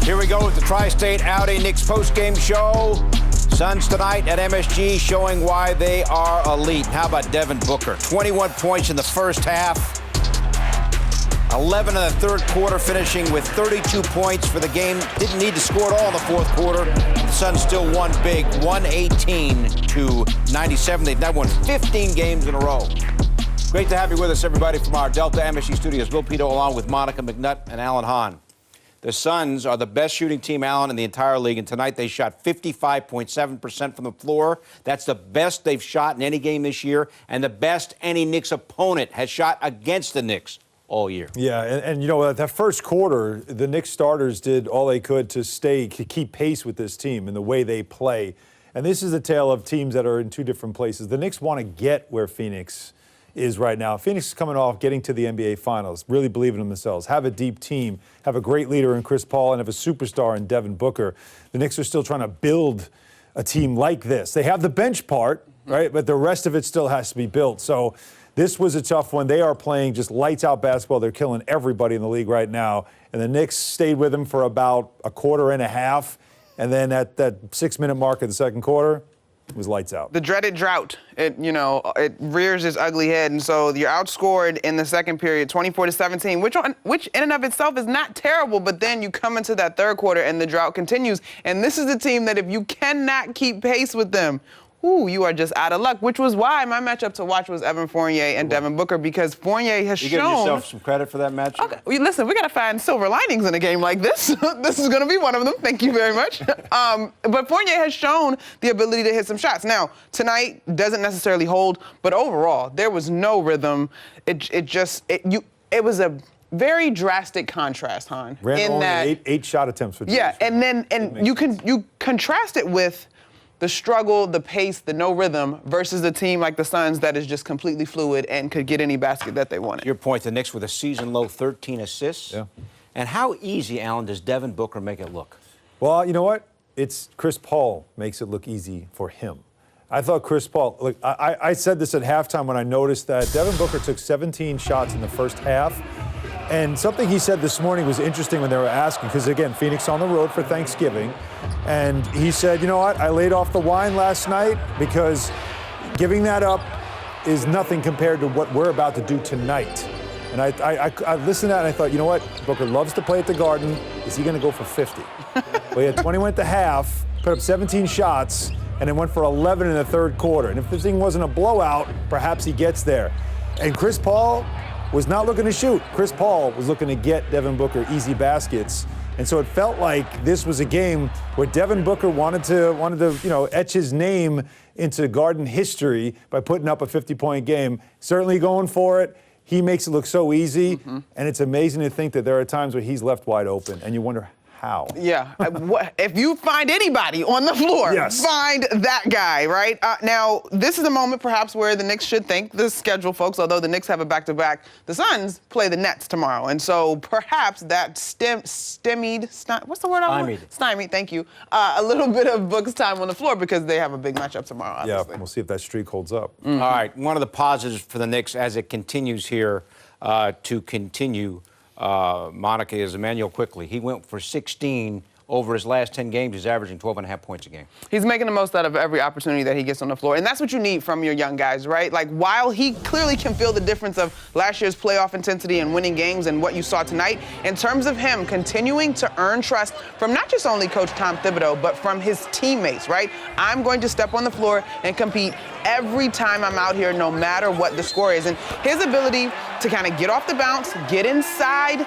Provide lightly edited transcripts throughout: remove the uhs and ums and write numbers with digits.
Here we go with the Tri-State Audi Knicks post-game show. Suns tonight at MSG showing why they are elite. How about Devin Booker? 21 points in the first half. 11 in the third quarter, finishing with 32 points for the game. Didn't need to score at all in the fourth quarter. The Suns still won big, 118-97. They've now won 15 games in a row. Great to have you with us, everybody, from our Delta MSG studios. Bill Pito along with Monica McNutt and Alan Hahn. The Suns are the best shooting team, Alan, in the entire league, and tonight they shot 55.7% from the floor. That's the best they've shot in any game this year, and the best any Knicks opponent has shot against the Knicks all year. Yeah, and you know, that first quarter, the Knicks starters did all they could to keep pace with this team and the way they play. And this is a tale of teams that are in two different places. The Knicks want to get where Phoenix is right now. Phoenix is coming off getting to the NBA Finals, really believing in themselves, have a deep team, have a great leader in Chris Paul, and have a superstar in Devin Booker. The Knicks are still trying to build a team like this. They have the bench part, right, but the rest of it still has to be built. So this was a tough one. They are playing just lights-out basketball. They're killing everybody in the league right now. And the Knicks stayed with them for about a quarter and a half, and then at that 6-minute mark of the second quarter, it was lights out. The dreaded drought, it rears its ugly head, and so you're outscored in the second period, 24-17, which in and of itself is not terrible, but then you come into that third quarter and the drought continues, and this is a team that if you cannot keep pace with them, you are just out of luck, which was why my matchup to watch was Evan Fournier and Devin Booker, because Fournier has shown... You give yourself some credit for that matchup? Okay, listen, we got to find silver linings in a game like this. This is going to be one of them. Thank you very much. But Fournier has shown the ability to hit some shots. Now, tonight doesn't necessarily hold, but overall, there was no rhythm. It was a very drastic contrast, Hahn. Ran in only that, eight shot attempts for yeah, and you contrast it with the struggle, the pace, the no rhythm versus a team like the Suns that is just completely fluid and could get any basket that they wanted. Your point, the Knicks with a season-low 13 assists. Yeah. And how easy, Alan, does Devin Booker make it look? Well, you know what? It's Chris Paul makes it look easy for him. I thought Chris Paul, look, I said this at halftime when I noticed that Devin Booker took 17 shots in the first half. And something he said this morning was interesting when they were asking, because, again, Phoenix on the road for Thanksgiving. And he said, you know what, I laid off the wine last night because giving that up is nothing compared to what we're about to do tonight. And I listened to that and I thought, you know what, Booker loves to play at the Garden. Is he going to go for 50? Well, he had 21 at the half, put up 17 shots, and then went for 11 in the third quarter. And if this thing wasn't a blowout, perhaps he gets there. And Chris Paul was not looking to shoot. Chris Paul was looking to get Devin Booker easy baskets. And so it felt like this was a game where Devin Booker wanted to etch his name into Garden history by putting up a 50-point game. Certainly going for it. He makes it look so easy. Mm-hmm. And it's amazing to think that there are times where he's left wide open and you wonder how. Yeah. If you find anybody on the floor, yes, find that guy, right? Now, this is a moment perhaps where the Knicks should thank the schedule folks, although the Knicks have a back-to-back. The Suns play the Nets tomorrow, and so perhaps that stymied, what's the word I want? Stymied, thank you. A little bit of Book's time on the floor because they have a big matchup tomorrow, obviously. Yeah, we'll see if that streak holds up. Mm-hmm. All right, one of the positives for the Knicks as it continues here to continue, Monica, is Emmanuel Quickly. He went for 16 over his last 10 games. He's averaging 12.5 points a game. He's making the most out of every opportunity that he gets on the floor. And that's what you need from your young guys, right? Like, while he clearly can feel the difference of last year's playoff intensity and winning games and what you saw tonight, in terms of him continuing to earn trust from not just only Coach Tom Thibodeau, but from his teammates, right? I'm going to step on the floor and compete every time I'm out here, no matter what the score is. And his ability to kind of get off the bounce, get inside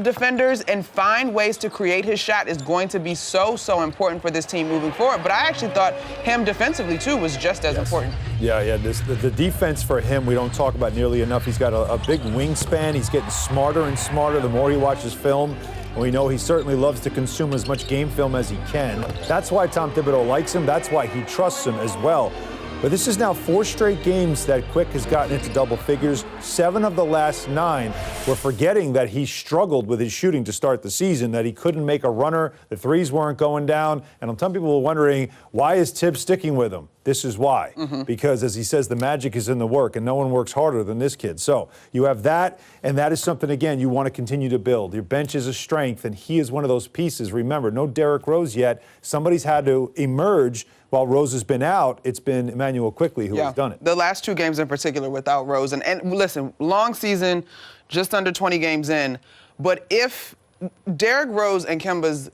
defenders, and find ways to create his shot is going to be so important for this team moving forward. But I actually thought him defensively, too, was just as important. Yeah, the defense for him, we don't talk about nearly enough. He's got a big wingspan. He's getting smarter and smarter the more he watches film. And we know he certainly loves to consume as much game film as he can. That's why Tom Thibodeau likes him. That's why he trusts him as well. But this is now 4 straight games that Quick has gotten into double figures. 7 of the last 9. We're forgetting that he struggled with his shooting to start the season, that he couldn't make a runner, the threes weren't going down. And some people were wondering, why is Tibbs sticking with him? This is why. Because, as he says, the magic is in the work, and no one works harder than this kid. So you have that, and that is something, again, you want to continue to build. Your bench is a strength, and he is one of those pieces. Remember, no Derrick Rose yet. Somebody's had to emerge. While Rose has been out, it's been Emmanuel Quickly who has done it. The last 2 games in particular without Rose. And listen, long season, just under 20 games in. But if Derrick Rose and Kemba's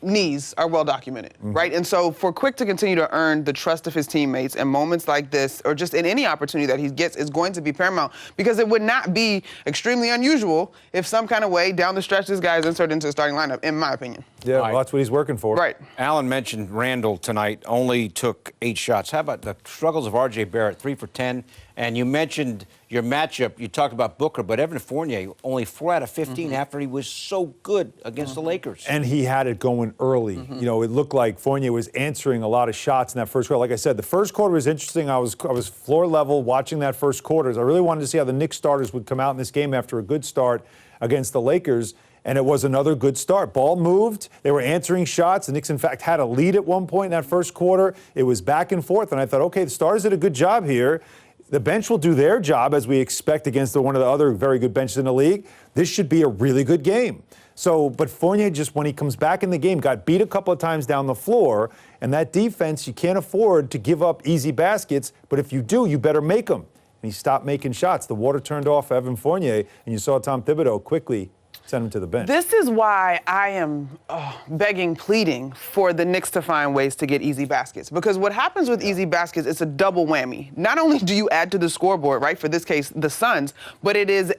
knees are well documented, right? And so for Quick to continue to earn the trust of his teammates in moments like this, or just in any opportunity that he gets, is going to be paramount, because it would not be extremely unusual if some kind of way down the stretch this guy is inserted into the starting lineup, in my opinion. Yeah, well, that's what he's working for. Right. Alan mentioned Randall tonight only took 8 shots. How about the struggles of R.J. Barrett, 3 for 10? And you mentioned your matchup. You talked about Booker, but Evan Fournier only 4 out of 15 after he was so good against the Lakers. And he had it going early. You know, it looked like Fournier was answering a lot of shots in that first quarter. Like I said, the first quarter was interesting. I was floor level watching that first quarter. I really wanted to see how the Knicks starters would come out in this game after a good start against the Lakers. And it was another good start. Ball moved. They were answering shots. The Knicks, in fact, had a lead at one point in that first quarter. It was back and forth. And I thought, okay, the starters did a good job here. The bench will do their job, as we expect, against one of the other very good benches in the league. This should be a really good game. So, but Fournier just, when he comes back in the game, got beat a couple of times down the floor. And that defense, you can't afford to give up easy baskets. But if you do, you better make them. And he stopped making shots. The water turned off Evan Fournier. And you saw Tom Thibodeau quickly send him to the bench. This is why I am begging, pleading for the Knicks to find ways to get easy baskets. Because what happens with easy baskets, it's a double whammy. Not only do you add to the scoreboard, right, for this case, the Suns, but it is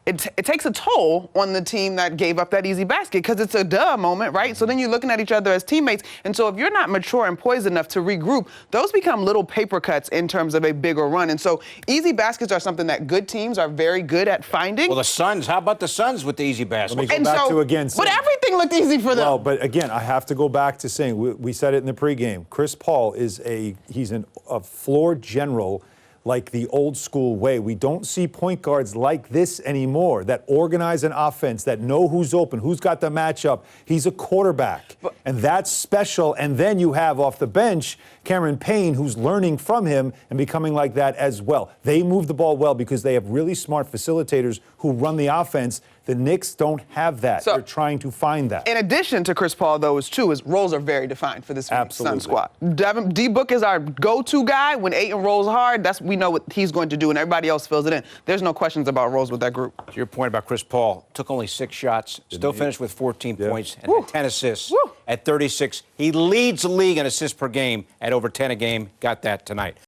it takes a toll on the team that gave up that easy basket, because it's a duh moment, right? So then you're looking at each other as teammates. And so if you're not mature and poised enough to regroup, those become little paper cuts in terms of a bigger run. And so easy baskets are something that good teams are very good at finding. Well, the Suns, how about the Suns with the easy basket? Let me go back to again. But everything looked easy for them. Well, but again, I have to go back to saying, we said it in the pregame, Chris Paul is he's a floor general, like the old school way. We don't see point guards like this anymore, that organize an offense, that know who's open, who's got the matchup. He's a quarterback, and that's special. And then you have off the bench Cameron Payne, who's learning from him and becoming like that as well. They move the ball well because they have really smart facilitators who run the offense. The Knicks don't have that. So, they're trying to find that. In addition to Chris Paul, though, roles are very defined for this Sun squad. D Book is our go-to guy. When Ayton rolls hard, we know what he's going to do, and everybody else fills it in. There's no questions about roles with that group. To your point about Chris Paul, took only 6 shots, still finished with 14 points and had 10 assists. At 36, he leads the league in assists per game at over 10 a game. Got that tonight.